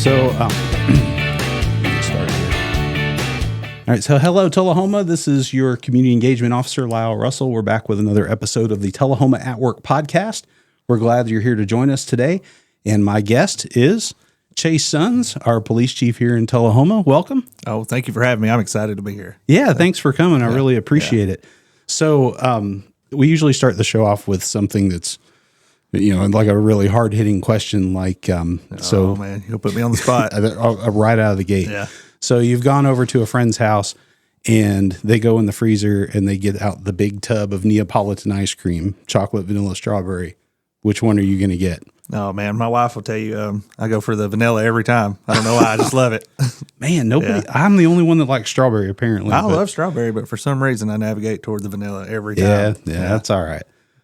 So, let me start here. All right. So, hello, Tullahoma. This is your community engagement officer, Lyle Russell. We're back with another episode of the Tullahoma at Work podcast. We're glad you're here to join us today. And my guest is Chase Sons, our police chief here in Tullahoma. Welcome. Oh, thank you for having me. I'm excited to be here. Yeah, thanks for coming. I really appreciate it. So, we usually start the show off with something that's, like a really hard hitting question, like, Oh man, you'll put me on the spot. right out of the gate. Yeah. So you've gone over to a friend's house and they go in the freezer and they get out the big tub of Neapolitan ice cream, chocolate, vanilla, strawberry. Which one are you going to get? Oh man, my wife will tell you, I go for the vanilla every time. I don't know why. I just love it. Man, nobody, I'm the only one that likes strawberry apparently. I love strawberry, but for some reason I navigate toward the vanilla every time. Yeah, that's all right.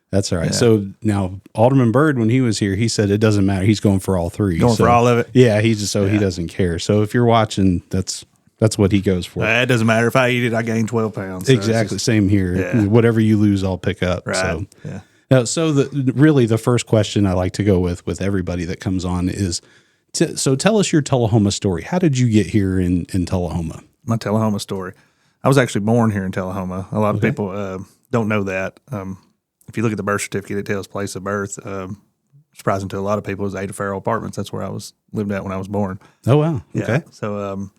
That's all right. Yeah. So now Alderman Byrd, when he was here, he said it doesn't matter. He's going for all three. Going for all of it. Yeah, he doesn't care. So if you're watching, that's what he goes for. It doesn't matter. If I eat it, I gain 12 pounds. So Exactly. Same here. Yeah. Whatever you lose, I'll pick up. Right. So, yeah. Now, so the first question I like to go with everybody that comes on is, so tell us your Tullahoma story. How did you get here in Tullahoma? My Tullahoma story. I was actually born here in Tullahoma. A lot of people don't know that. If you look at the birth certificate, it tells place of birth. Surprising to a lot of people, is Ada Farrell Apartments. That's where I lived at when I was born. Oh, wow. Yeah. Okay. So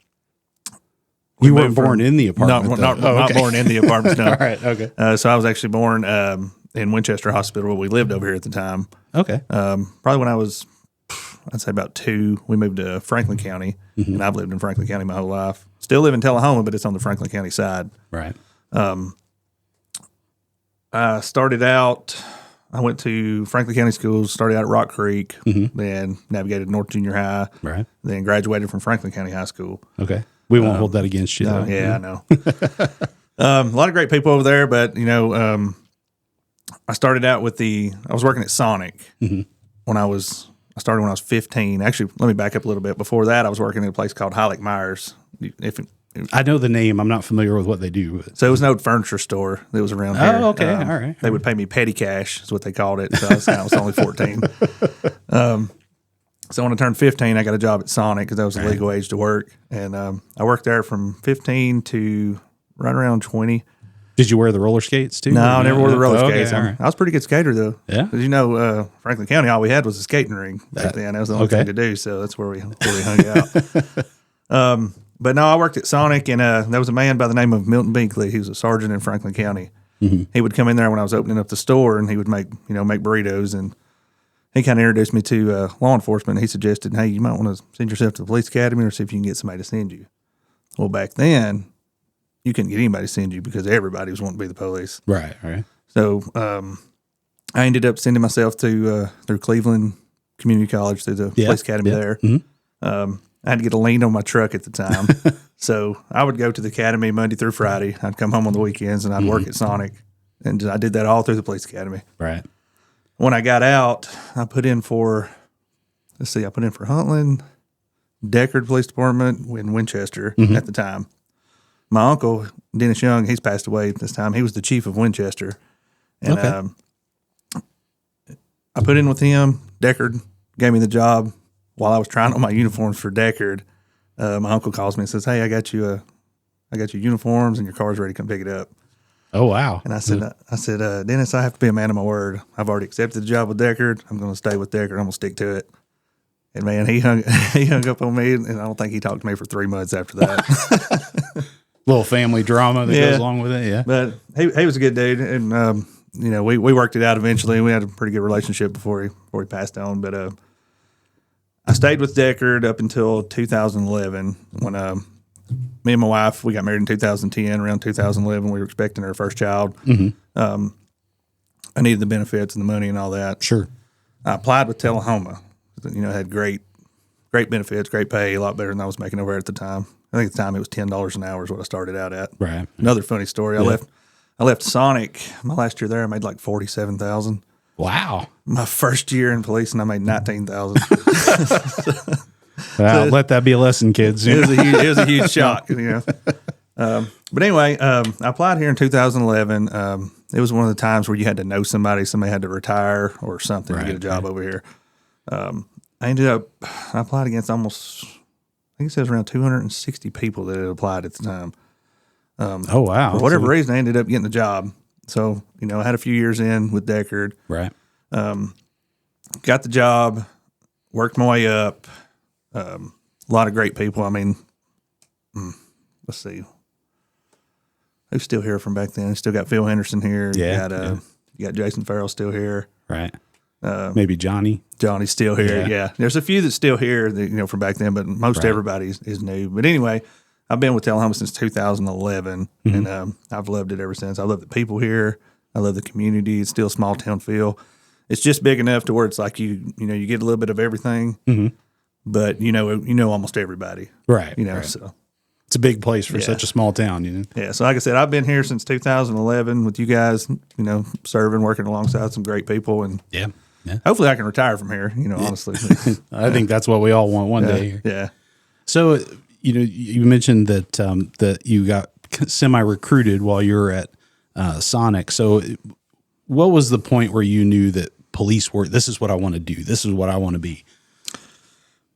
you weren't born in the apartment? Not born in the apartments, no. All right, okay. So I was actually born in Winchester Hospital, where we lived over here at the time. Okay. Probably when I was, I'd say about 2, we moved to Franklin County, and I've lived in Franklin County my whole life. Still live in Tullahoma, but it's on the Franklin County side. Right. I started out, I went to Franklin County schools, started out at Rock Creek, then navigated North Junior High, Right. then graduated from Franklin County High School. Okay. We won't hold that against you, though. Yeah, I know. A lot of great people over there, but, I started out I was working at Sonic I started when I was 15. Actually, let me back up a little bit. Before that, I was working at a place called Heilig Myers. I know the name. I'm not familiar with what they do. So it was an old furniture store that was around here. Oh, okay. All right. They would pay me petty cash, is what they called it. So I was only 14. So when I turned 15, I got a job at Sonic because that was the legal age to work. And I worked there from 15 to right around 20. Did you wear the roller skates too? No, I never wore the roller skates. Okay, I was a pretty good skater, though. Yeah. Because, Franklin County, all we had was a skating ring back then. That was the only thing to do. So that's where we hung out. But no, I worked at Sonic, and there was a man by the name of Milton Binkley. He was a sergeant in Franklin County. He would come in there when I was opening up the store, and he would make burritos. And he kind of introduced me to law enforcement. He suggested, hey, you might want to send yourself to the police academy or see if you can get somebody to send you. Well, back then, you couldn't get anybody to send you because everybody was wanting to be the police. Right. So I ended up sending myself to through Cleveland Community College through the police academy there. I had to get a lien on my truck at the time. So I would go to the academy Monday through Friday. I'd come home on the weekends, and I'd work at Sonic. And I did that all through the police academy. Right. When I got out, I put in for Huntland, Deckard Police Department in Winchester at the time. My uncle, Dennis Young, he's passed away at this time. He was the chief of Winchester. And I put in with him. Deckard gave me the job. While I was trying on my uniforms for Deckard, my uncle calls me and says, hey, I got you uniforms and your car's ready to come pick it up. Oh, wow. And I said, Dennis, I have to be a man of my word. I've already accepted the job with Deckard. I'm going to stay with Deckard. I'm going to stick to it. And man, he hung up on me, and I don't think he talked to me for 3 months after that. Little family drama that goes along with it. Yeah. But he was a good dude. And, we worked it out eventually. We had a pretty good relationship before he passed on. But, I stayed with Deckard up until 2011 when me and my wife, we got married in 2010. Around 2011, we were expecting our first child. I needed the benefits and the money and all that. Sure. I applied with Tullahoma. Had great benefits, great pay, a lot better than I was making over there at the time. I think at the time it was $10 an hour is what I started out at. Right. Another funny story. I left Sonic. My last year there, I made like $47,000. Wow. My first year in police, and I made $19,000. Let that be a lesson, kids. It was a huge shock, But anyway, I applied here in 2011. It was one of the times where you had to know somebody had to retire or something to get a job over here. I applied against almost, I think it says around 260 people that had applied at the time. Oh, wow. For whatever reason, I ended up getting the job. So, I had a few years in with Deckard. Right. Got the job, worked my way up. A lot of great people. I mean, let's see. Who's still here from back then? Still got Phil Henderson here. Yeah. You got Jason Farrell still here. Right. Maybe Johnny. Johnny's still here. Yeah. There's a few that's still here that, from back then, but most everybody is new. But anyway, I've been with Tullahoma since 2011, and I've loved it ever since. I love the people here. I love the community. It's still a small town feel. It's just big enough to where it's like you get a little bit of everything, but you know almost everybody. Right. So. It's a big place for such a small town, Yeah. So like I said, I've been here since 2011 with you guys, serving, working alongside some great people, and yeah. hopefully I can retire from here, honestly. I think that's what we all want one day. Yeah. So, you mentioned that that you got semi-recruited while you were at Sonic. So what was the point where you knew that police were, this is what I want to do, this is what I want to be?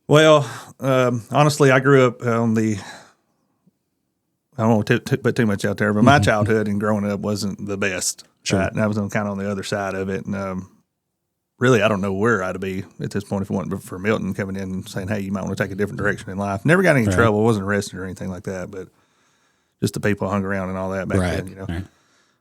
Well, honestly, I grew up on I don't want to put too much out there, but my childhood and growing up wasn't the best. Sure. Right? And I was kind of on the other side of it. And really, I don't know where I'd be at this point if it wasn't for Milton coming in and saying, hey, you might want to take a different direction in life. Never got any trouble. Wasn't arrested or anything like that, but just the people hung around and all that back then,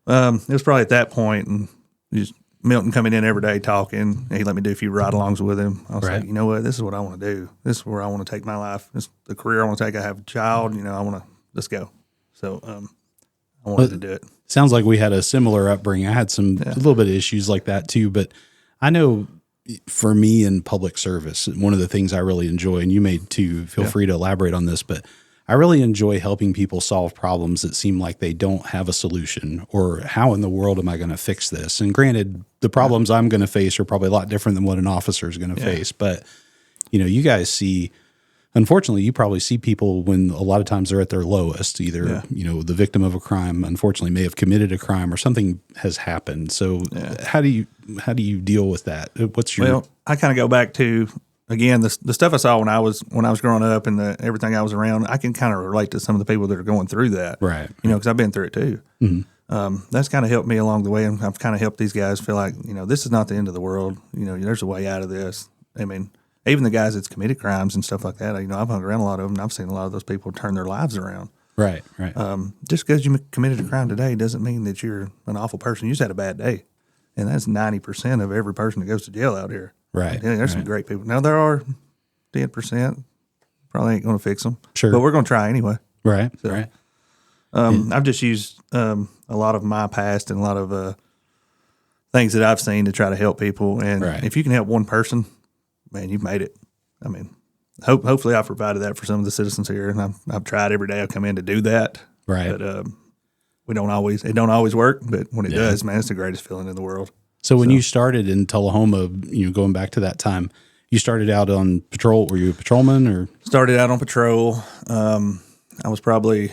Right. It was probably at that point, and just Milton coming in every day talking, and he let me do a few ride-alongs with him. I was like, you know what? This is what I want to do. This is where I want to take my life. This is the career I want to take. I have a child. I want to, let's go. So I wanted to do it. Sounds like we had a similar upbringing. I had a little bit of issues like that too, but I know for me in public service, one of the things I really enjoy, and you may too, feel free to elaborate on this, but I really enjoy helping people solve problems that seem like they don't have a solution, or how in the world am I going to fix this? And granted, the problems I'm going to face are probably a lot different than what an officer is going to face, but you guys see, unfortunately, you probably see people when a lot of times they're at their lowest, either, the victim of a crime, unfortunately, may have committed a crime or something has happened. So how do you deal with that? What's your... Well, I kind of go back to, again, the stuff I saw when I was growing up and everything I was around. I can kind of relate to some of the people that are going through that. Right. Because I've been through it too. Mm-hmm. That's kind of helped me along the way. And I've kind of helped these guys feel like, this is not the end of the world. There's a way out of this. I mean, even the guys that's committed crimes and stuff like that, I've hung around a lot of them, and I've seen a lot of those people turn their lives around. Right. Just because you committed a crime today doesn't mean that you're an awful person. You just had a bad day. And that's 90% of every person that goes to jail out here. Right. Yeah, there's some great people. Now, there are 10%. Probably ain't going to fix them. Sure. But we're going to try anyway. Right. So, right. I've just used a lot of my past and a lot of things that I've seen to try to help people. And if you can help one person, man, you've made it. I mean, hopefully I've provided that for some of the citizens here, and I've tried every day I come in to do that. Right. But it don't always work, but when it does, man, it's the greatest feeling in the world. So when you started in Tullahoma, going back to that time, you started out on patrol. Were you a patrolman or? Started out on patrol. I was probably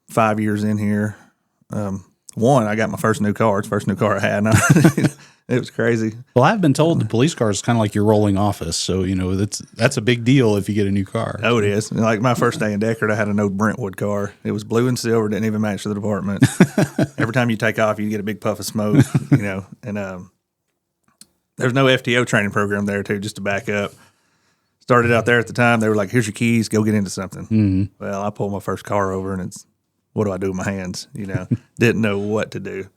5 years in here. I got my first new car. It's the first new car I had. It was crazy. Well, I've been told the police car is kind of like your rolling office. So, that's a big deal if you get a new car. Oh, it is. Like my first day in Deckard, I had an old Brentwood car. It was blue and silver, didn't even match the department. Every time you take off, you get a big puff of smoke, and there's no FTO training program there, too, just to back up. Started out there at the time. They were like, here's your keys, go get into something. Mm-hmm. Well, I pulled my first car over, and it's, what do I do with my hands? Didn't know what to do.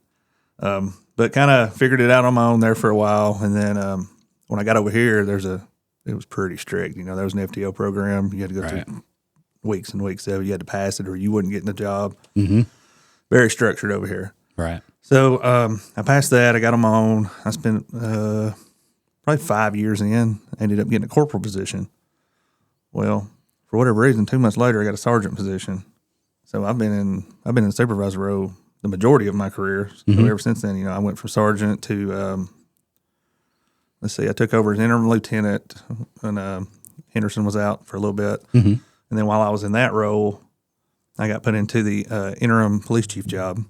But kind of figured it out on my own there for a while. And then when I got over here, it was pretty strict. There was an FTO program. You had to go through weeks and weeks of it. You had to pass it or you wouldn't get in the job. Mm-hmm. Very structured over here. Right. So I passed that. I got on my own. I spent probably 5 years in. I ended up getting a corporal position. Well, for whatever reason, 2 months later, I got a sergeant position. So I've been in the supervisor role the majority of my career. So ever since then, I went from sergeant to, I took over as interim lieutenant when Henderson was out for a little bit. Mm-hmm. And then while I was in that role, I got put into the interim police chief job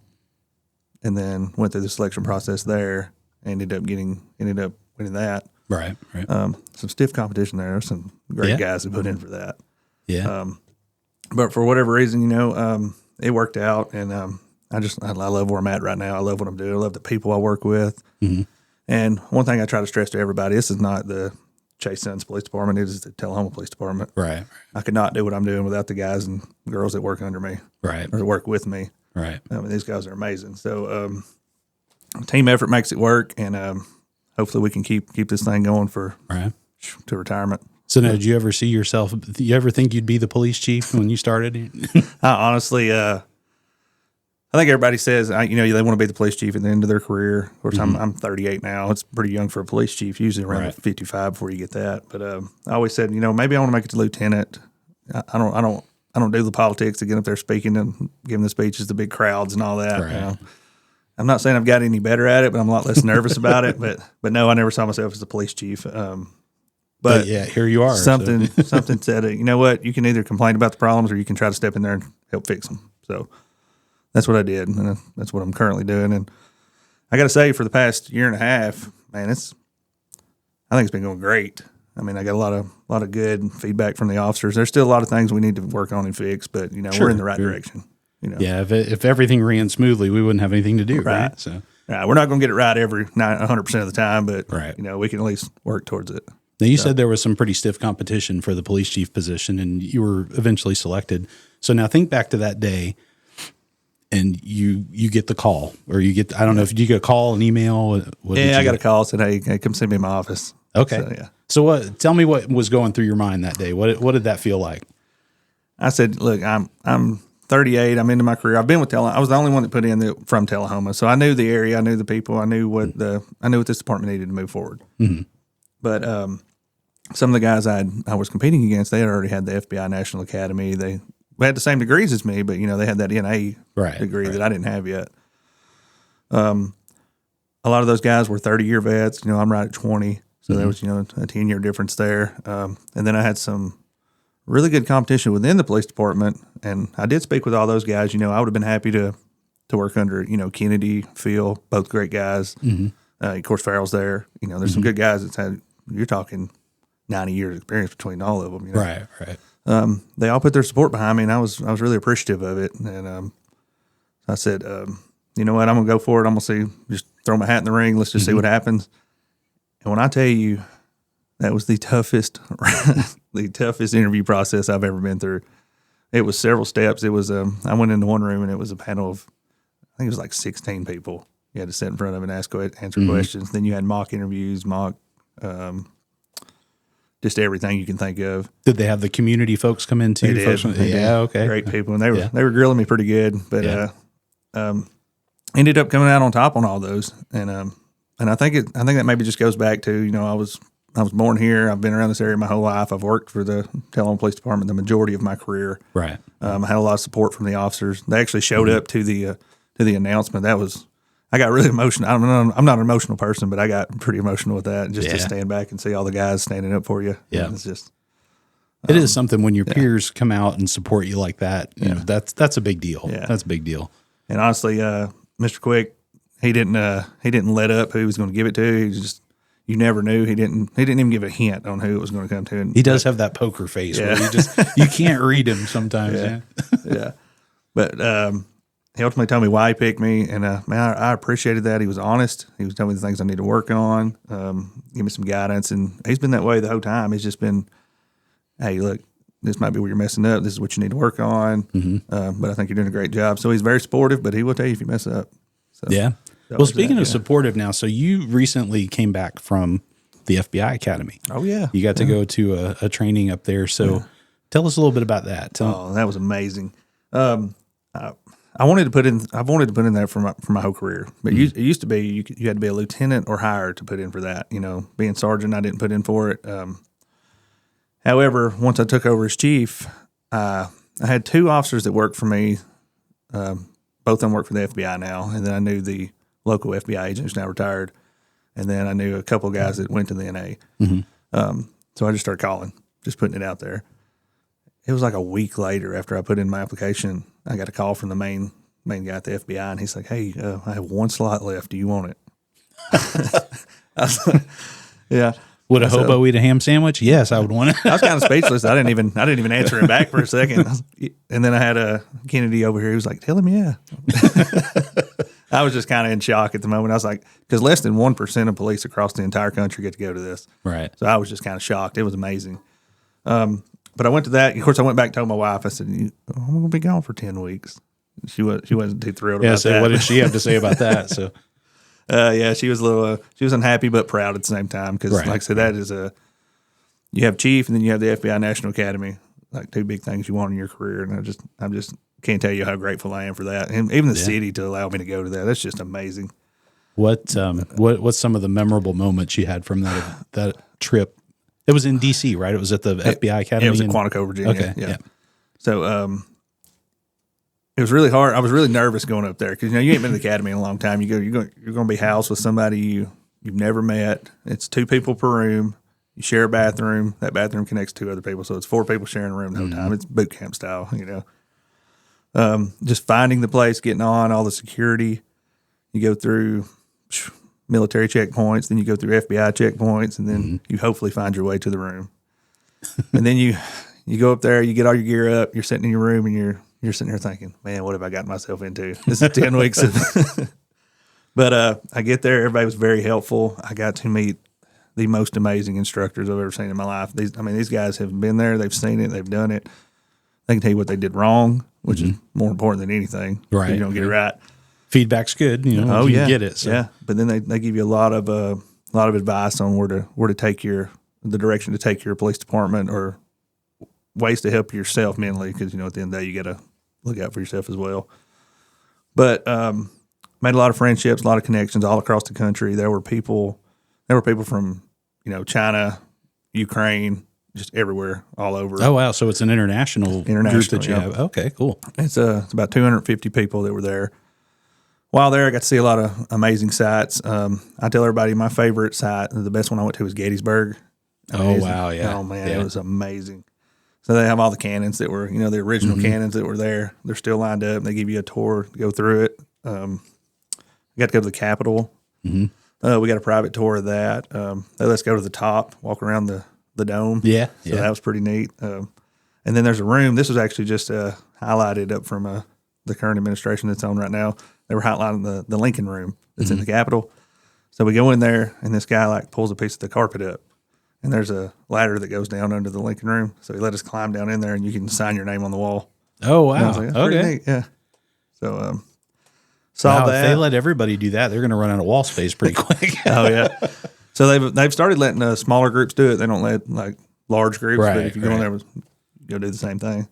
and then went through the selection process there. Ended up winning that. Right. Some stiff competition there. Some great guys who put in for that. Yeah. But for whatever reason, it worked out, and I love where I'm at right now. I love what I'm doing. I love the people I work with. Mm-hmm. And one thing I try to stress to everybody: this is not the Chase Sons Police Department. It is the Tullahoma Police Department. Right. I could not do what I'm doing without the guys and girls that work under me. Right. Or that work with me. Right. I mean, these guys are amazing. So, team effort makes it work, and hopefully we can keep this thing going to retirement. So now, did you ever see yourself? Did you ever think you'd be the police chief when you started? I honestly, I think everybody says, they want to be the police chief at the end of their career. Of course, I'm 38 now. It's pretty young for a police chief, usually around 55 before you get that. But I always said, maybe I want to make it to lieutenant. I don't do the politics of getting up there speaking and giving the speeches to big crowds and all that. Right. I'm not saying I've got any better at it, but I'm a lot less nervous about it. But no, I never saw myself as the police chief. But yeah, here you are. Something said, you know what? You can either complain about the problems or you can try to step in there and help fix them. So that's what I did, and that's what I'm currently doing. And I got to say, for the past year and a half, man, I think it's been going great. I mean, I got a lot of good feedback from the officers. There's still a lot of things we need to work on and fix, but we're in the right direction. Yeah, if everything ran smoothly, we wouldn't have anything to do, right? So we're not going to get it right 100% of the time, but we can at least work towards it. Now, you said there was some pretty stiff competition for the police chief position, and you were eventually selected. So now think back to that day, and you get the call, or I don't know if you get a call, an email. I got a call, said, hey, come see me in my office. Okay. So tell me what was going through your mind that day. What did that feel like? I said, look, I'm 38. I'm into my career. I've been with Tullahoma. I was the only one that put in from Tullahoma. So I knew the area. I knew the people. I knew what this department needed to move forward. Mm-hmm. But some of the guys I was competing against, they had already had the FBI National Academy. They had the same degrees as me, but they had that NA degree that I didn't have yet. A lot of those guys were 30-year vets. I'm right at 20, so there was a 10-year difference there. And then I had some really good competition within the police department, and I did speak with all those guys. I would have been happy to work under Kennedy, Phil, both great guys. Mm-hmm. Of course, Farrell's there. There's some good guys that's had. You're talking 90 years experience between all of them. Right. They all put their support behind me, and I was really appreciative of it. And I said, you know what, I'm gonna go for it. I'm gonna just throw my hat in the ring. Let's just see what happens. And when I tell you, that was the toughest interview process I've ever been through. It was several steps. It was I went into one room, and it was a panel of, I think it was like 16 people. You had to sit in front of and answer questions. Then you had mock interviews, just everything you can think of. Did they have the community folks come in too? They did. Okay. Great people. And they were grilling me pretty good, but ended up coming out on top on all those. And I think that maybe just goes back to, I was born here. I've been around this area my whole life. I've worked for the Tullahoma Police Department the majority of my career. Right. I had a lot of support from the officers. They actually showed up to the announcement. I got really emotional. I don't know. I'm not an emotional person, but I got pretty emotional with that. Just to stand back and see all the guys standing up for you. Yeah. It's just. It is something when your peers come out and support you like that. That's a big deal. Yeah. That's a big deal. And honestly, Mr. Quick, he didn't let up who he was going to give it to. He just, you never knew. He didn't even give a hint on who it was going to come to. And, he does have that poker face where you can't read him sometimes. Yeah. But he ultimately told me why he picked me, and I appreciated that. He was honest. He was telling me the things I need to work on, give me some guidance, and he's been that way the whole time. He's just been, hey, look, this might be where you're messing up. This is what you need to work on. Mm-hmm. But I think you're doing a great job. So he's very supportive, but he will tell you if you mess up. So, well, speaking of supportive now, so you recently came back from the FBI Academy. Oh, yeah. You got to go to a training up there. So tell us a little bit about that. That was amazing. I've wanted to put in that for my whole career, but it used to be you had to be a lieutenant or higher to put in for that. Being sergeant, I didn't put in for it. However, once I took over as chief, I had two officers that worked for me. Both of them work for the FBI now, and then I knew the local FBI agent who's now retired, and then I knew a couple of guys that went to the NA. Mm-hmm. So I just started calling, just putting it out there. It was like a week later after I put in my application, I got a call from the main guy at the FBI, and he's like, hey, I have one slot left. Do you want it? I was like, yeah. Would a hobo eat a ham sandwich? Yes, I would want it. I was kind of speechless. I didn't even answer him back for a second. And then I had a Kennedy over here. He was like, tell him, yeah. I was just kind of in shock at the moment. I was like, because less than 1% of police across the entire country get to go to this. Right. So I was just kind of shocked. It was amazing. But I went to that. Of course, I went back and told my wife, I said, I'm going to be gone for 10 weeks. She wasn't too thrilled about that. What did she have to say about that? So, yeah, she was a little, she was unhappy but proud at the same time. Because like I said, that is you have chief and then you have the FBI National Academy, like two big things you want in your career. And I just can't tell you how grateful I am for that. And even the city to allow me to go to that. That's just amazing. What's some of the memorable moments you had from that trip? It was in D.C., right? It was at the FBI Academy? It was in Quantico, Virginia. Okay, yeah. So it was really hard. I was really nervous going up there because you ain't been to the academy in a long time. You're going to be housed with somebody you've never met. It's 2 people per room. You share a bathroom. That bathroom connects 2 other people, so it's 4 people sharing a room the whole time. It's boot camp style, Just finding the place, getting on, all the security. You go through military checkpoints, then you go through FBI checkpoints, and then you hopefully find your way to the room. And then you go up there, you get all your gear up, you're sitting in your room, and you're sitting there thinking, man, what have I gotten myself into? This is 10 weeks. But I get there, everybody was very helpful. I got to meet the most amazing instructors I've ever seen in my life. These guys have been there, they've seen it, they've done it. They can tell you what they did wrong, which is more important than anything. Right. You don't get it right. Feedback's good, you get it. So. Yeah, but then they give you a lot of advice on where to take the direction to take your police department or ways to help yourself mentally because at the end of the day you got to look out for yourself as well. But made a lot of friendships, a lot of connections all across the country. There were people from China, Ukraine, just everywhere, all over. Oh wow! So it's an international group that you have. Okay, cool. It's about 250 people that were there. While there, I got to see a lot of amazing sites. I tell everybody my favorite site, the best one I went to was Gettysburg. Amazing. Oh, wow, yeah. Oh, man, it was amazing. So they have all the cannons that were, the original cannons that were there. They're still lined up. They give you a tour to go through it. We got to go to the Capitol. We got a private tour of that. They let us go to the top, walk around the dome. Yeah. So that was pretty neat. And then there's a room. This was actually just highlighted up from the current administration that's on right now. They were highlighting the Lincoln room that's in the Capitol. So we go in there, and this guy pulls a piece of the carpet up, and there's a ladder that goes down under the Lincoln room. So he let us climb down in there, and you can sign your name on the wall. Oh wow! And I was like, that's pretty neat. Yeah. So saw that. If they let everybody do that, they're going to run out of wall space pretty quick. Oh yeah. So they've started letting smaller groups do it. They don't let large groups. Right, but if you go in there, go do the same thing.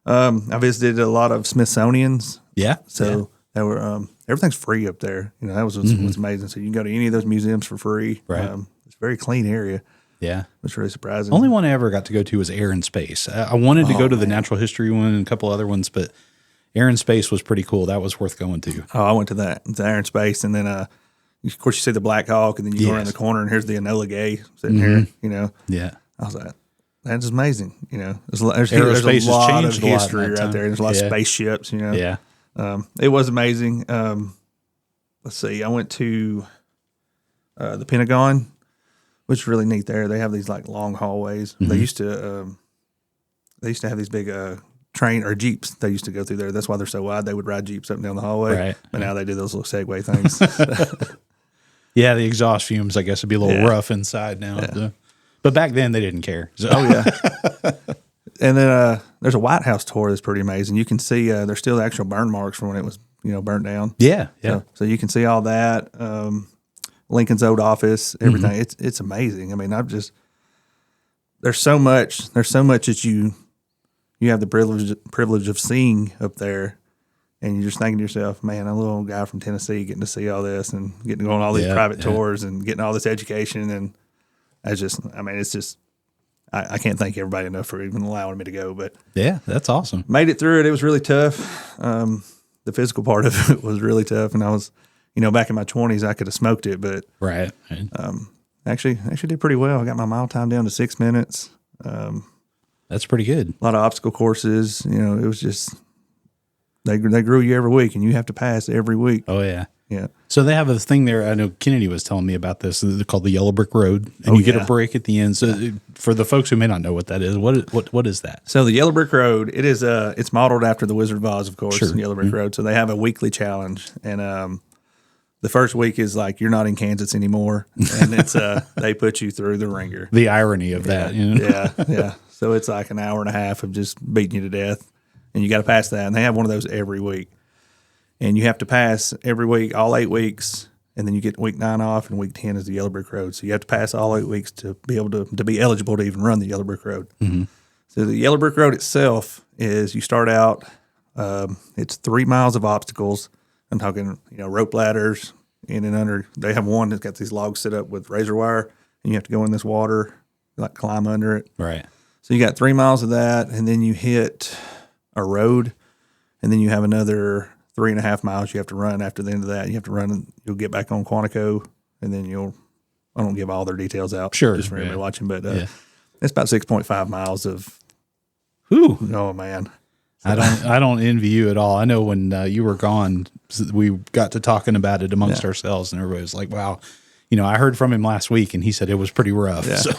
I visited a lot of Smithsonian's. Yeah. So they were everything's free up there. That was what's amazing. So you can go to any of those museums for free. Right. It's a very clean area. Yeah. It's really surprising. Only one I ever got to go to was Air and Space. I wanted to go to the natural history one and a couple other ones, but Air and Space was pretty cool. That was worth going to. Oh, I went to that. It's Air and Space, and then of course you see the Black Hawk, and then you go around the corner, and here's the Enola Gay sitting here. Yeah. I was like, that's amazing. There's a lot of history right there. There's a lot of spaceships. Yeah. It was amazing. Let's see. I went to the Pentagon, which is really neat. There, they have these long hallways. They used to have these big train or jeeps. They used to go through there. That's why they're so wide. They would ride jeeps up and down the hallway. Right. But now they do those little Segway things. Yeah, the exhaust fumes, I guess, would be a little rough inside now. Yeah. But back then, they didn't care. So. Oh, yeah. And then there's a White House tour that's pretty amazing. You can see there's still the actual burn marks from when it was, burnt down. Yeah, yeah. So you can see all that. Lincoln's old office, everything. It's amazing. I mean, there's so much that you have the privilege of seeing up there. And you're just thinking to yourself, man, I'm a little guy from Tennessee getting to see all this and getting to go on all these private tours and getting all this education. And it's just, I can't thank everybody enough for even allowing me to go. But yeah, that's awesome. Made it through it. It was really tough. The physical part of it was really tough. And I was, back in my 20s, I could have smoked it. But right. Actually did pretty well. I got my mile time down to 6 minutes. That's pretty good. A lot of obstacle courses. It was just... They grew you every week, and you have to pass every week. Oh, yeah. Yeah. So they have a thing there. I know Kennedy was telling me about this. They're called the Yellow Brick Road, and you get a break at the end. So for the folks who may not know what that is, what is that? So the Yellow Brick Road, it is it's modeled after the Wizard of Oz, of course. Sure. Yellow Brick Road. So they have a weekly challenge, and the first week is like you're not in Kansas anymore, and it's they put you through the ringer. The irony of that, you know? Yeah. So it's like an hour and a half of just beating you to death, and you got to pass that. And they have one of those every week, and you have to pass every week, all 8 weeks, and then you get week 9 off, and week 10 is the Yellow Brick Road. So you have to pass all 8 weeks to be able to be eligible to even run the Yellow Brick Road. Mm-hmm. So the Yellow Brick Road itself is you start out, it's 3 miles of obstacles. I'm talking, rope ladders in and under. They have one that's got these logs set up with razor wire, and you have to go in this water, like climb under it. Right. So you got 3 miles of that, and then you hit a road, and then you have another 3.5 miles you have to run after the end of that. You have to run, and you'll get back on Quantico, and then I don't give all their details out. Sure. Just for everybody watching, but it's about 6.5 miles of, oh man. I don't envy you at all. I know when you were gone, we got to talking about it amongst ourselves, and everybody was like, wow, I heard from him last week, and he said it was pretty rough. Yeah. So,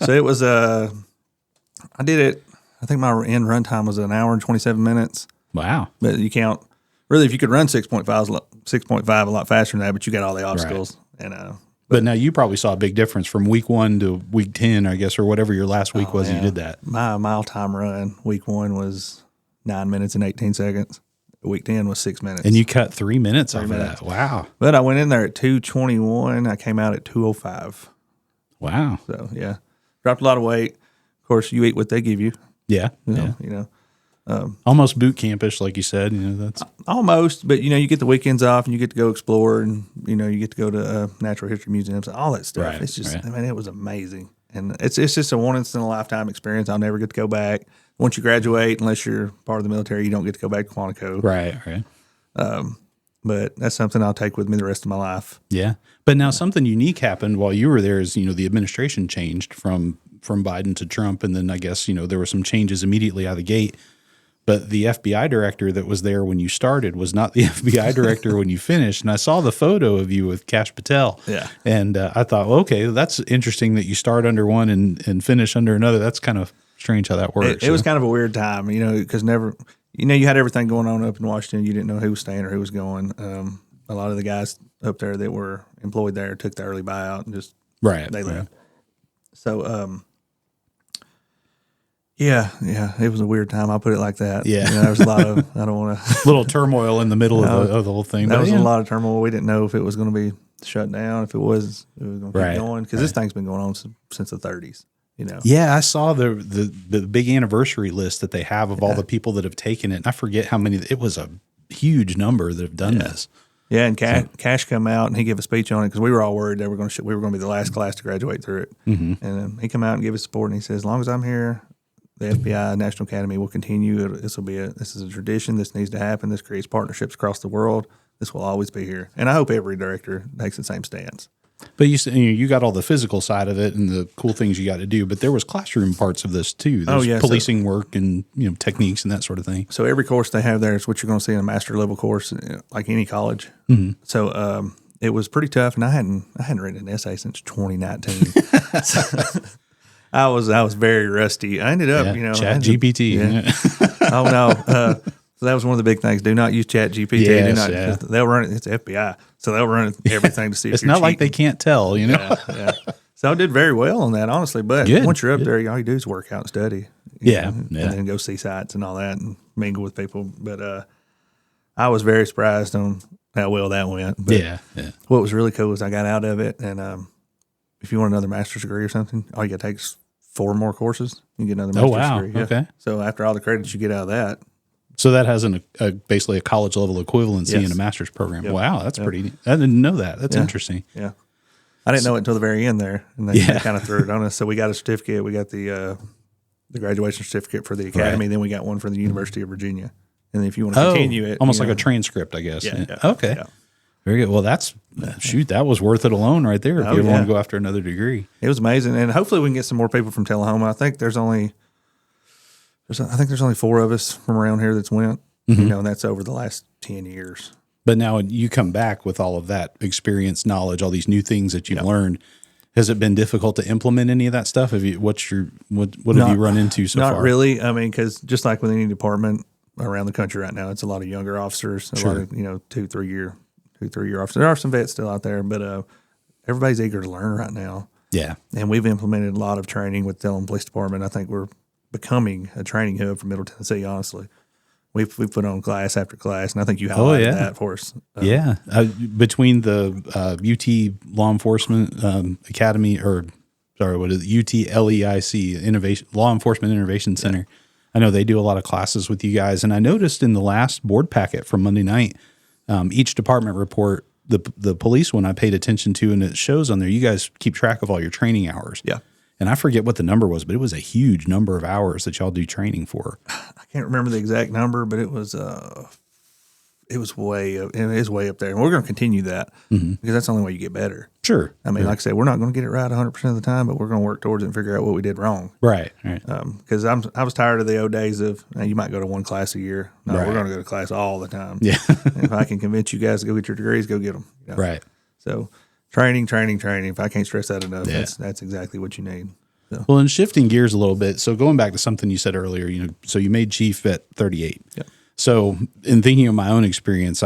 so it was, I did it, I think my end run time was 1 hour and 27 minutes. Wow. But you count, really, if you could run 6.5 a lot faster than that, but you got all the obstacles. Right. And but now you probably saw a big difference from week 1 to week 10, I guess, or whatever your last week was. You did that. My mile time run, week 1 was 9 minutes and 18 seconds. Week 10 was 6 minutes. And you cut 3 minutes off of that. Wow. But I went in there at 2:21. I came out at 2:05. Wow. So, yeah. Dropped a lot of weight. Of course, you eat what they give you. Yeah. Almost boot campish, like you said. That's almost, but you get the weekends off and you get to go explore, and you get to go to natural history museums, all that stuff. Right, it's just, I mean, it was amazing, and it's just a once in a lifetime experience. I'll never get to go back. Once you graduate, unless you're part of the military, you don't get to go back to Quantico. right. But that's something I'll take with me the rest of my life. Yeah. But now something unique happened while you were there is, the administration changed from Biden to Trump. And then I guess, there were some changes immediately out of the gate. But the FBI director that was there when you started was not the FBI director when you finished. And I saw the photo of you with Kash Patel. Yeah. And I thought, well, okay, that's interesting that you start under one and finish under another. That's kind of strange how that works. It was kind of a weird time, because you had everything going on up in Washington. You didn't know who was staying or who was going. A lot of the guys up there that were employed there took the early buyout and just they left. So, yeah, it was a weird time. I'll put it like that. Yeah. There was a lot of, I don't want to. Little turmoil in the middle of the whole thing. That was a lot of turmoil. We didn't know if it was going to be shut down, if it was going to keep going. Because this thing's been going on since the 30s. Yeah, I saw the big anniversary list that they have of all the people that have taken it. And I forget how many. It was a huge number that have done this. Yeah, and Kash come out and he gave a speech on it because we were all worried we were going to be the last class to graduate through it. Mm-hmm. And he come out and gave his support, and he says, as long as I'm here, the FBI National Academy will continue. This is a tradition. This needs to happen. This creates partnerships across the world. This will always be here. And I hope every director takes the same stance. But you got all the physical side of it and the cool things you got to do, but there was classroom parts of this too. There's policing work and techniques and that sort of thing. So every course they have there is what you're going to see in a master level course, like any college. Mm-hmm. So it was pretty tough, and I hadn't written an essay since 2019. So I was very rusty. I ended up, Chat GPT. Yeah. Oh no. So that was one of the big things. Do not use Chat GPT. They'll run it. It's FBI, so they'll run everything to see. It's if you're not cheating. like they can't tell, Yeah. So I did very well on that, honestly. But once you're up there, all you do is work out and study. And then go see sites and all that, and mingle with people. But I was very surprised on how well that went. But what was really cool was I got out of it, and if you want another master's degree or something, all you got to take is 4 more courses. You get another master's degree. Yeah. Okay. So after all the credits you get out of that. So that has basically a college level equivalency in a master's program. Yep. Wow, that's pretty. I didn't know that. That's interesting. Yeah, I didn't know it until the very end there, and they kind of threw it on us. So we got a certificate. We got the graduation certificate for the academy. Then we got one for the University of Virginia. And if you want to continue it, almost like a transcript, I guess. Yeah. Okay. Yeah. Very good. Well, that was worth it alone right there. If you ever want to go after another degree, it was amazing, and hopefully we can get some more people from Tullahoma. I think there's only 4 of us from around here that's went, and that's over the last 10 years. But now you come back with all of that experience, knowledge, all these new things that you've learned. Has it been difficult to implement any of that stuff? Have you, what have you run into so far? Not really. I mean, because just like with any department around the country right now, it's a lot of younger officers, a lot of 2-3 year officers. There are some vets still out there, but everybody's eager to learn right now. Yeah, and we've implemented a lot of training with the Tullahoma Police Department. I think we're becoming a training hub for Middle Tennessee. Honestly, we've put on class after class, and I think you highlighted that for us. Between the UT Law Enforcement Academy, or sorry, what is it? UT Innovation Law Enforcement Innovation Center. I know they do a lot of classes with you guys, and I noticed in the last board packet from Monday night, each department report, the police one I paid attention to, and it shows on there, you guys keep track of all your training hours. Yeah. And I forget what the number was, but it was a huge number of hours that y'all do training for. I can't remember the exact number, but it was way up, it is way up there. And we're going to continue that because that's the only way you get better. Sure. I mean, like I said, we're not going to get it right 100% of the time, but we're going to work towards it and figure out what we did wrong. Right. Because I was tired of the old days of you might go to one class a year. No, we're going to go to class all the time. Yeah. If I can convince you guys to go get your degrees, go get them. Right. So training. If I can't stress that enough, that's exactly what you need. So. Well, and shifting gears a little bit. So going back to something you said earlier, so you made chief at 38. Yeah. So in thinking of my own experience,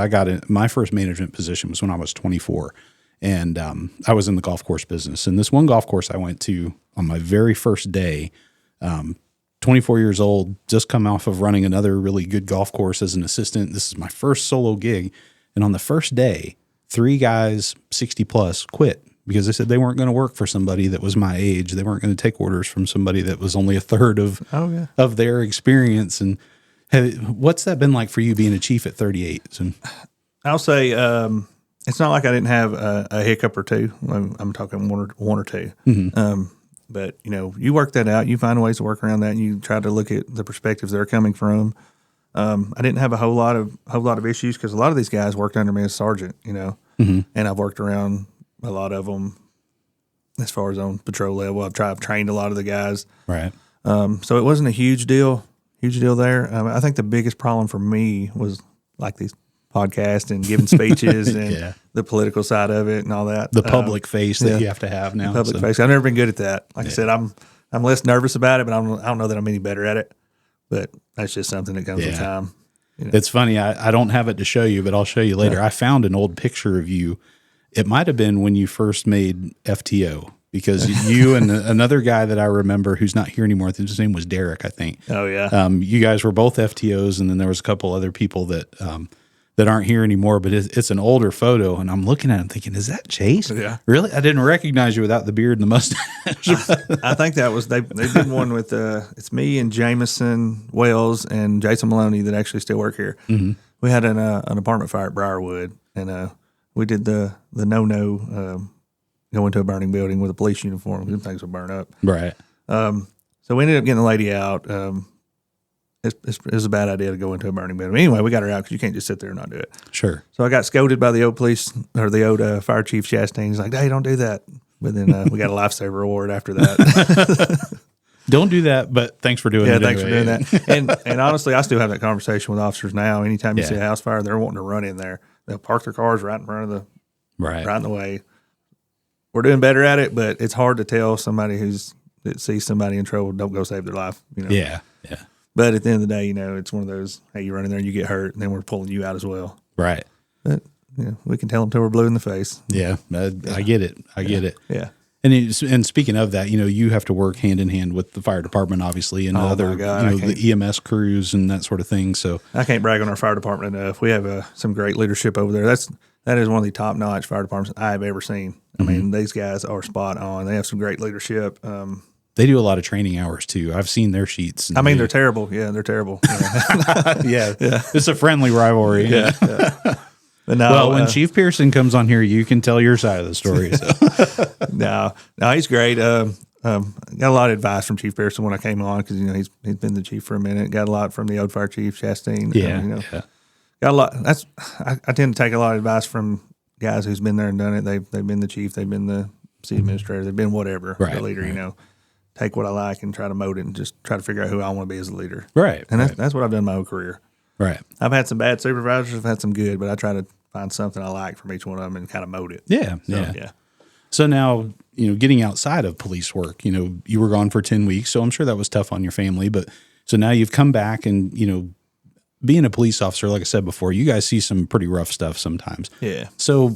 my first management position was when I was 24. And I was in the golf course business. And this one golf course I went to on my very first day, 24 years old, just come off of running another really good golf course as an assistant. This is my first solo gig. And on the first day, 3 guys, 60 plus, quit because they said they weren't going to work for somebody that was my age. They weren't going to take orders from somebody that was only a third of their experience. And what's that been like for you being a chief at 38? So, I'll say it's not like I didn't have a hiccup or two. I'm talking one or two. Mm-hmm. But you work that out. You find ways to work around that, and you try to look at the perspectives they're coming from. I didn't have a whole lot of issues because a lot of these guys worked under me as sergeant. And I've worked around a lot of them as far as on patrol level. I've trained a lot of the guys. Right. So it wasn't a huge deal there. I think the biggest problem for me was like these podcasts and giving speeches and the political side of it and all that. The public face that you have to have now. Public face. I've never been good at that. Like I said, I'm less nervous about it, but I don't know that I'm any better at it. But that's just something that comes with time. It's funny. I don't have it to show you, but I'll show you later. I found an old picture of you. It might have been when you first made FTO, because you and another guy that I remember who's not here anymore, his name was Derek, I think. Oh, yeah. You guys were both FTOs, and then there was a couple other people that aren't here anymore, but it's an older photo, and I'm looking at it and thinking, is that Chase? Yeah. Really? I didn't recognize you without the beard and the mustache. I think that was, they did one with, it's me and Jameson Wells and Jason Maloney that actually still work here. Mm-hmm. We had an apartment fire at Briarwood, and we did the no-no, go into a burning building with a police uniform. Them things would burn up. Right. So we ended up getting the lady out. It was a bad idea to go into a burning building. Anyway, we got her out because you can't just sit there and not do it. Sure. So I got scolded by the old police or the old fire chief Chastain. He's like, "Hey, don't do that." But then we got a lifesaver award after that. Don't do that, but thanks for doing it. Yeah, thanks anyway. for doing that. And honestly, I still have that conversation with officers now. Anytime you see a house fire, they're wanting to run in there. They'll park their cars right in front of the right in the way. We're doing better at it, but it's hard to tell somebody that sees somebody in trouble, don't go save their life. Yeah. But at the end of the day, it's one of those, hey, you run in there and you get hurt, and then we're pulling you out as well. Right. But we can tell them till we're blue in the face. Yeah, I get it. I get it. Yeah. And speaking of that, you have to work hand in hand with the fire department, obviously, and the EMS crews and that sort of thing. So I can't brag on our fire department enough. We have some great leadership over there. That is one of the top notch fire departments I have ever seen. I mean, these guys are spot on. They have some great leadership. They do a lot of training hours too. I've seen their sheets. They're terrible. Yeah, they're terrible. Yeah. It's a friendly rivalry. Yeah. But no, well, when Chief Pearson comes on here, you can tell your side of the story. So. No, he's great. Got a lot of advice from Chief Pearson when I came on because he's been the chief for a minute. Got a lot from the old fire chief Chastain. Yeah. Got a lot. I tend to take a lot of advice from guys who's been there and done it. They've been the chief. They've been the city administrator. They've been whatever the leader. Right. Take what I like and try to mold it and just try to figure out who I want to be as a leader. Right. And that's what I've done my whole career. Right. I've had some bad supervisors. I've had some good, but I try to find something I like from each one of them and kind of mold it. Yeah. Yeah. So now, getting outside of police work, you were gone for 10 weeks. So I'm sure that was tough on your family. But so now you've come back and, being a police officer, like I said before, you guys see some pretty rough stuff sometimes. Yeah. So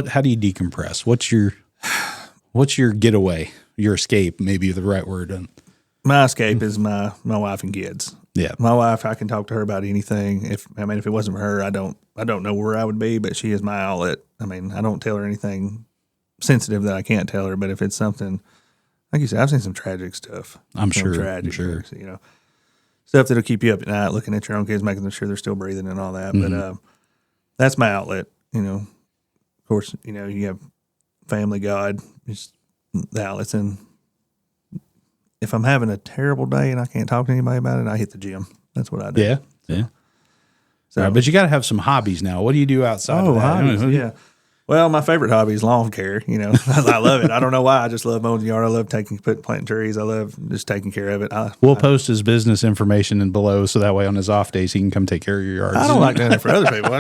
how do you decompress? What's your getaway, your escape, maybe the right word? My escape is my wife and kids. Yeah. My wife, I can talk to her about anything. If it wasn't for her, I don't know where I would be, but she is my outlet. I don't tell her anything sensitive that I can't tell her, but if it's something, like you said, I've seen some tragic stuff. I'm sure. Things, stuff that'll keep you up at night, looking at your own kids, making sure they're still breathing and all that. Mm-hmm. But that's my outlet. Of course, you have family, God, just the outlets. And if I'm having a terrible day and I can't talk to anybody about it, I hit the gym. That's what I do. Yeah. Yeah. So, right, but you got to have some hobbies now. What do you do outside of that? Hobbies, yeah. Well, my favorite hobby is lawn care. I love it. I don't know why. I just love mowing the yard. I love planting trees. I love just taking care of it. We'll post his business information in below, so that way on his off days he can come take care of your yard. I don't like doing it for other people.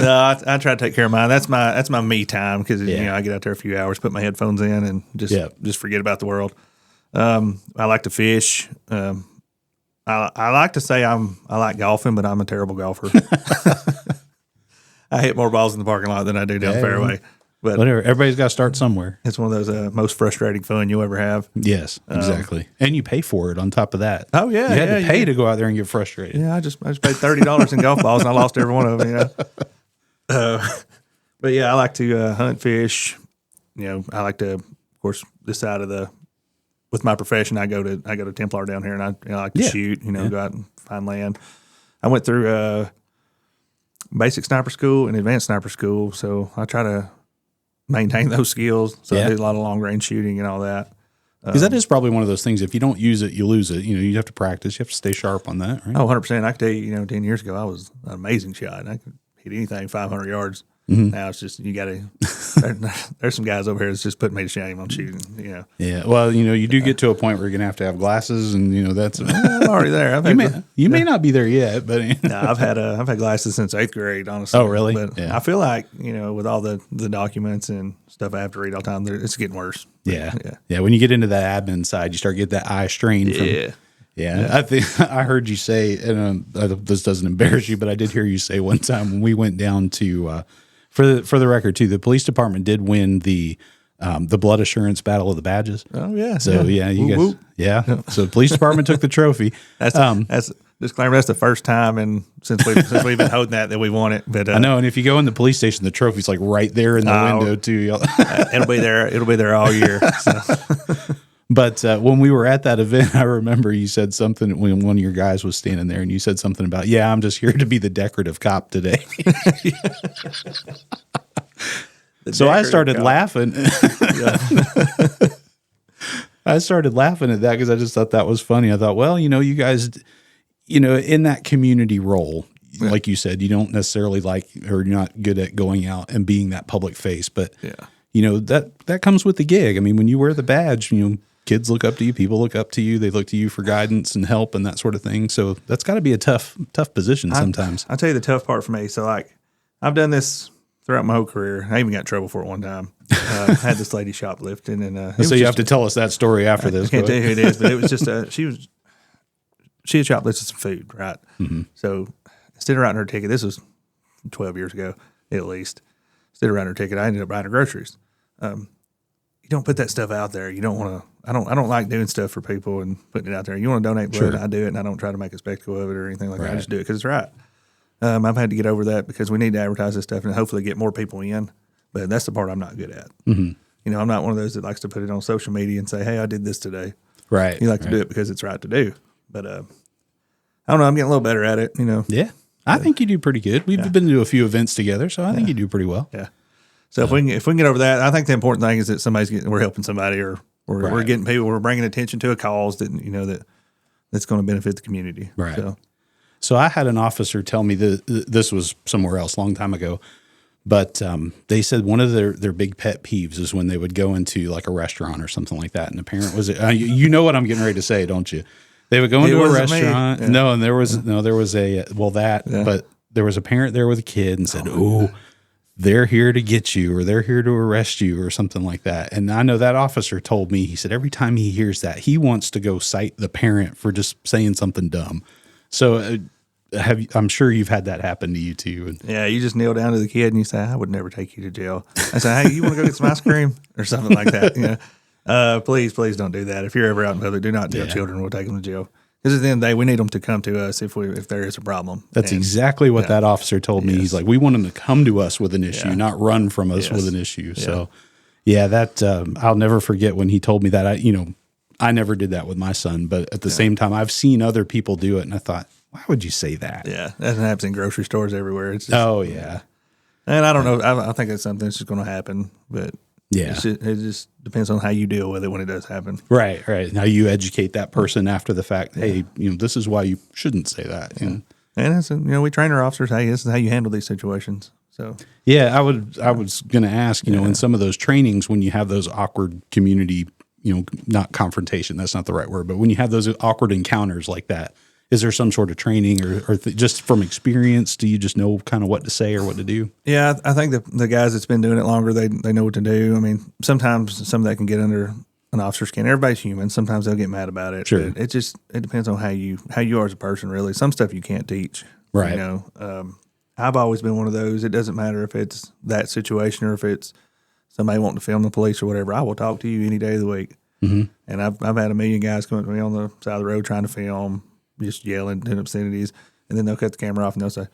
No, I try to take care of mine. That's my me time because I get out there a few hours, put my headphones in, and just forget about the world. I like to fish. I like to say I like golfing, but I'm a terrible golfer. I hit more balls in the parking lot than I do down the fairway. But whatever. Everybody's got to start somewhere. It's one of those most frustrating fun you'll ever have. Yes, exactly. And you pay for it on top of that. Oh, yeah. You had to pay to go out there and get frustrated. Yeah, I just paid $30 in golf balls, and I lost every one of them, But, yeah, I like to hunt, fish. I like to, of course, this side of with my profession, I go to Templar down here, and I like to shoot, go out and find land. I went through basic sniper school and advanced sniper school, so I try to maintain those skills. So I do a lot of long range shooting and all that. Because that is probably one of those things. If you don't use it, you lose it. You have to practice. You have to stay sharp on that, right? Oh, 100%. I can tell you, 10 years ago, I was an amazing shot. I could hit anything 500 yards. Mm-hmm. Now it's just you got to. There's some guys over here that's just putting me to shame on shooting. Yeah. Well, you do get to a point where you're gonna have to have glasses, and that's. I'm already there. You may not be there yet, but no, I've had glasses since 8th grade. Honestly. Oh, really? But I feel like with all the documents and stuff I have to read all the time, it's getting worse. Yeah. When you get into that admin side, you start getting that eye strain. Yeah. I think I heard you say, and this doesn't embarrass you, but I did hear you say one time when we went down to. For the record, too, the police department did win the blood assurance battle of the badges. Oh yeah. So you guys, yeah. So the police department took the trophy. That's disclaimer. That's the first time since we've been holding that we won it. But I know, and if you go in the police station, the trophy's like right there in the window too. It'll be there. It'll be there all year. So. But when we were at that event, I remember you said something when one of your guys was standing there, and you said something about, I'm just here to be the decorative cop today. So I started laughing. I started laughing at that because I just thought that was funny. I thought, well, you guys, in that community role, like you said, you don't necessarily like, or you're not good at going out and being that public face, but that comes with the gig. I mean, when you wear the badge, kids look up to you, people look up to you, they look to you for guidance and help and that sort of thing. So that's got to be a tough position sometimes. I'll tell you the tough part for me. So I've done this throughout my whole career. I even got in trouble for it one time. I had this lady shoplifting, and so you have to tell us that story after this. I can't tell you who it is, but it was just she had shoplifted some food, right? Mm-hmm. So instead of writing her ticket, this was 12 years ago at least. Instead of writing her ticket, I ended up buying her groceries. You don't put that stuff out there. You don't want to. I don't like doing stuff for people and putting it out there. You want to donate blood, I do it, and I don't try to make a spectacle of it or anything like that. I just do it because it's right. I've had to get over that because we need to advertise this stuff and hopefully get more people in. But that's the part I'm not good at. Mm-hmm. I'm not one of those that likes to put it on social media and say, "Hey, I did this today." Right. You like to do it because it's right to do. But I don't know. I'm getting a little better at it. Yeah. I think you do pretty good. We've been to a few events together, so I think you do pretty well. Yeah. So if we can get over that, I think the important thing is that we're helping somebody, or we're getting people, we're bringing attention to a cause that that's going to benefit the community. Right. So I had an officer tell me that this was somewhere else a long time ago, but they said one of their big pet peeves is when they would go into like a restaurant or something like that, and the parent was you know what I'm getting ready to say, don't you? They would go into a restaurant. Yeah. No, and there was but there was a parent there with a kid and said, "Oh, they're here to get you, or they're here to arrest you," or something like that. And I know that officer told me, he said every time he hears that, he wants to go cite the parent for just saying something dumb. So I'm sure you've had that happen to you too. And yeah, you just kneel down to the kid and you say, "I would never take you to jail." I say, "Hey, you want to go get some ice cream?" or something like that. You know, please don't do that. If you're ever out in public, do not tell children we'll take them to jail. Because at the end of the day, we need them to come to us if there is a problem. That's exactly what that officer told me. He's like, we want them to come to us with an issue, not run from us with an issue. Yeah. So, that I'll never forget when he told me that. I never did that with my son, but at the same time, I've seen other people do it, and I thought, why would you say that? Yeah, that happens in grocery stores everywhere. It's just, and I don't know. I think that's something that's just going to happen, but. Yeah, it just depends on how you deal with it when it does happen. Right. How you educate that person after the fact. Hey, this is why you shouldn't say that. Yeah. And it's, we train our officers. Hey, this is how you handle these situations. So I was going to ask, in some of those trainings when you have those awkward community, not confrontation. That's not the right word, but when you have those awkward encounters like that, is there some sort of training or just from experience? Do you just know kind of what to say or what to do? Yeah, I think the guys that's been doing it longer, they know what to do. I mean, sometimes some of that can get under an officer's skin. Everybody's human. Sometimes they'll get mad about it. Sure. It depends on how you are as a person, really. Some stuff you can't teach. Right. I've always been one of those. It doesn't matter if it's that situation or if it's somebody wanting to film the police or whatever. I will talk to you any day of the week. Mm-hmm. And I've had a million guys come up to me on the side of the road trying to film, just yelling and obscenities, and then they'll cut the camera off and they'll say,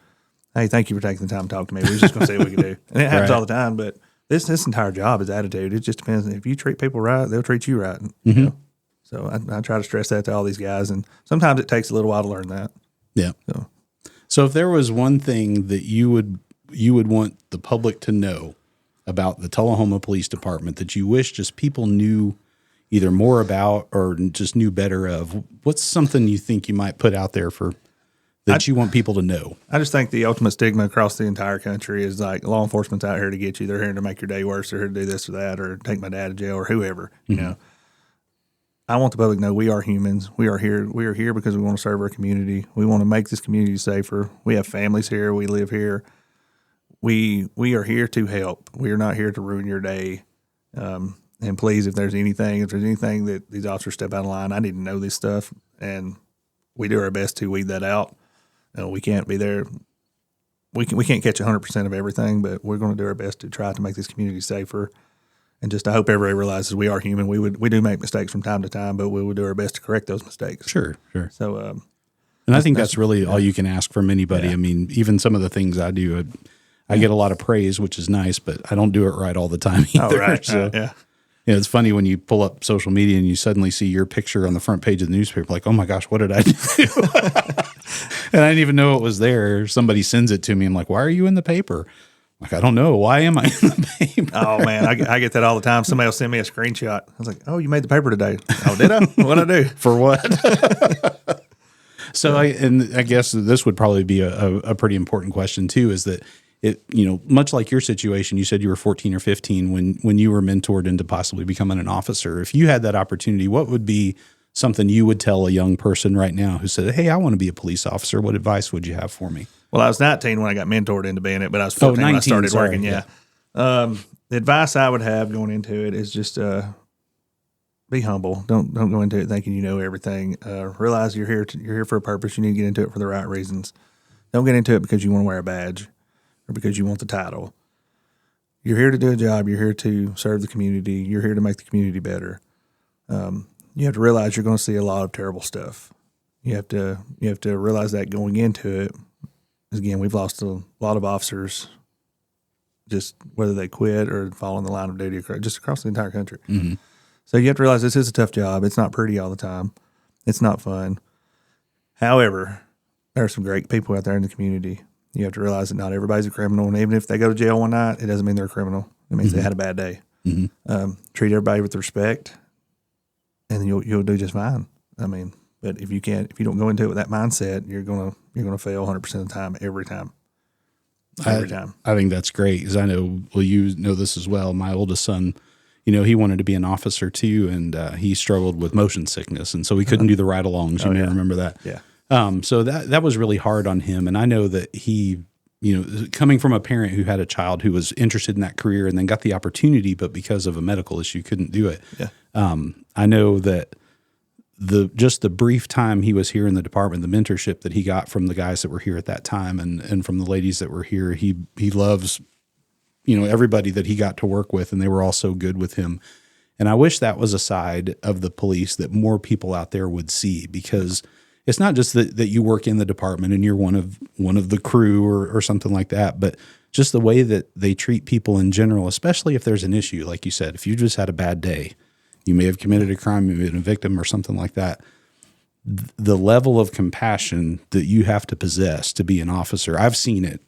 "Hey, thank you for taking the time to talk to me. We were just going to see what we can do." And it happens all the time, but this entire job is attitude. It just depends. If you treat people right, they'll treat you right. Mm-hmm. So I try to stress that to all these guys, and sometimes it takes a little while to learn that. Yeah. So if there was one thing that you would want the public to know about the Tullahoma Police Department that you wish just people knew either more about or just knew better of, what's something you think you might put out there you want people to know? I just think the ultimate stigma across the entire country is like law enforcement's out here to get you. They're here to make your day worse. They're here to do this or that or take my dad to jail or whoever, I want the public to know we are humans. We are here. We are here because we want to serve our community. We want to make this community safer. We have families here. We live here. We are here to help. We are not here to ruin your day. And please, if there's anything that these officers step out of line, I need to know this stuff, and we do our best to weed that out. We can't be there. We can't catch 100% of everything, but we're going to do our best to try to make this community safer. And just I hope everybody realizes we are human. We do make mistakes from time to time, but we will do our best to correct those mistakes. Sure. So, and I think that's really all you can ask from anybody. Yeah. I mean, even some of the things I do, I get a lot of praise, which is nice, but I don't do it right all the time either. Oh, right. So, yeah. It's funny when you pull up social media and you suddenly see your picture on the front page of the newspaper, like, oh my gosh, what did I do? And I didn't even know it was there. Somebody sends it to me. I'm like, why are you in the paper? I'm like, I don't know. Why am I in the paper? Oh man, I get that all the time. Somebody will send me a screenshot. I was like, oh, you made the paper today. Oh, did I? What'd I do? For what? So I guess this would probably be a pretty important question too, is that it, much like your situation, you said you were 14 or 15 when you were mentored into possibly becoming an officer. If you had that opportunity, what would be something you would tell a young person right now who said, hey, I want to be a police officer? What advice would you have for me? Well, I was 19 when I got mentored into being it, but I was 14 when I started working. Yeah. The advice I would have going into it is just be humble. Don't go into it thinking you know everything. Realize you're here for a purpose. You need to get into it for the right reasons. Don't get into it because you want to wear a badge or because you want the title. You're here to do a job. You're here to serve the community. You're here to make the community better. You have to realize you're going to see a lot of terrible stuff. You have to realize that going into it. Again, we've lost a lot of officers, just whether they quit or fall in the line of duty, just across the entire country. Mm-hmm. So you have to realize this is a tough job. It's not pretty all the time. It's not fun. However, there are some great people out there in the community. You have to realize that not everybody's a criminal, and even if they go to jail one night, it doesn't mean they're a criminal. It means they had a bad day. Mm-hmm. Treat everybody with respect, and you'll do just fine. I mean, but if you don't go into it with that mindset, you're gonna fail 100% of the time, every time. Every time. I think that's great because I know. Well, you know this as well. My oldest son, he wanted to be an officer too, and he struggled with motion sickness, and so he couldn't do the ride-alongs. You may remember that. Yeah. So that was really hard on him. And I know that he, coming from a parent who had a child who was interested in that career and then got the opportunity, but because of a medical issue, couldn't do it. Yeah. I know that the brief time he was here in the department, the mentorship that he got from the guys that were here at that time and from the ladies that were here, he loves, everybody that he got to work with, and they were all so good with him. And I wish that was a side of the police that more people out there would see, because it's not just that you work in the department and you're one of the crew or something like that, but just the way that they treat people in general, especially if there's an issue. Like you said, if you just had a bad day, you may have committed a crime, you may have been a victim or something like that. The level of compassion that you have to possess to be an officer, I've seen it,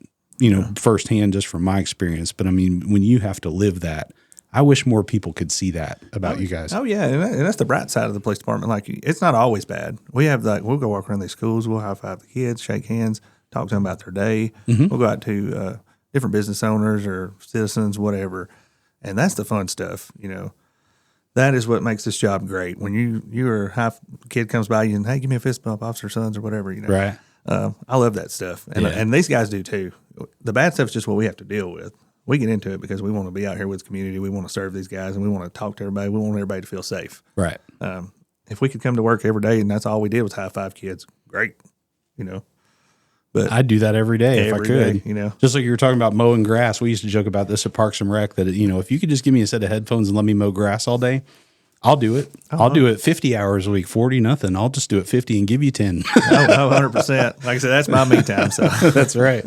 firsthand just from my experience. But I mean, when you have to live that, I wish more people could see that about you guys. Oh yeah, and that's the bright side of the police department. Like, it's not always bad. We have we'll go walk around these schools, we'll high five the kids, shake hands, talk to them about their day. Mm-hmm. We'll go out to different business owners or citizens, whatever, and that's the fun stuff. That is what makes this job great. When you're kid comes by you and, hey, give me a fist bump, Officer Sons or whatever. Right. I love that stuff, and these guys do too. The bad stuff is just what we have to deal with. We get into it because we want to be out here with the community. We want to serve these guys, and we want to talk to everybody. We want everybody to feel safe. Right. If we could come to work every day and that's all we did was high five kids, great. But I'd do that every day if I could. Day, just like you were talking about mowing grass. We used to joke about this at Parks and Rec that if you could just give me a set of headphones and let me mow grass all day, I'll do it. I'll do it 50 hours a week, 40 nothing. I'll just do it 50 and give you 10. 100%. Like I said, that's my me time. So that's right.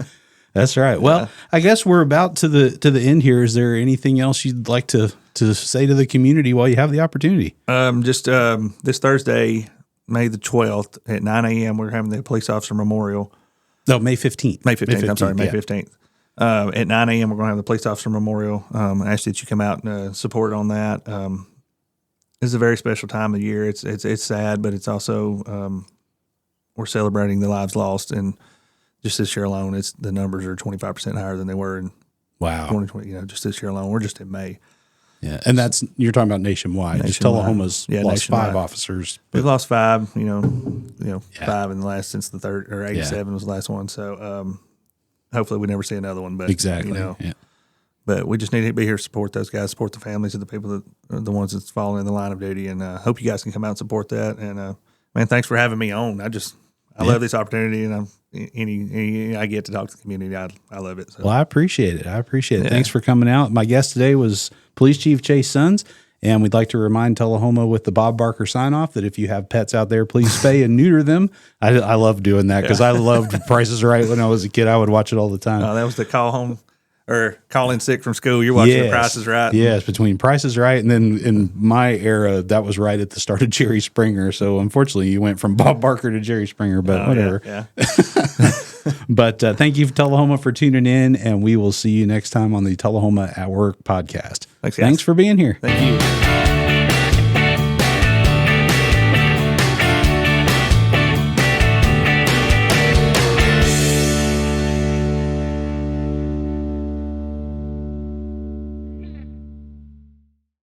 That's right. Well, I guess we're about to the end here. Is there anything else you'd like to say to the community while you have the opportunity? Just this Thursday, May the 12th at 9 a.m., we're having the police officer memorial. No, May 15th. May 15th. I'm sorry, May 15th. At 9 a.m., we're going to have the police officer memorial. I ask that you come out and support on that. This is a very special time of year. It's sad, but it's also we're celebrating the lives lost, and just this year alone, the numbers are 25% higher than they were in 2020. Just this year alone, we're just in May. Yeah, and you're talking about nationwide. Just Tullahoma's lost 5 officers. We've lost 5. 5 in the last since the third or 87 was the last one. So hopefully we never see another one. But exactly. But we just need to be here to support those guys, support the families of the people that are the ones that's falling in the line of duty, and hope you guys can come out and support that. And man, thanks for having me on. I love this opportunity, and any I get to talk to the community, I love it. So. Well, I appreciate it. Yeah. Thanks for coming out. My guest today was Police Chief Chase Sons, and we'd like to remind Tullahoma with the Bob Barker sign-off that if you have pets out there, please spay and neuter them. I love doing that because I loved Price is Right when I was a kid. I would watch it all the time. That was the call home. Or calling sick from school, you're watching the Price is Right. Yes, between Price is Right and then in my era, that was right at the start of Jerry Springer. So unfortunately, you went from Bob Barker to Jerry Springer, but whatever. Yeah. But thank you, Tullahoma, for tuning in, and we will see you next time on the Tullahoma at Work podcast. Thanks for being here. Thank you.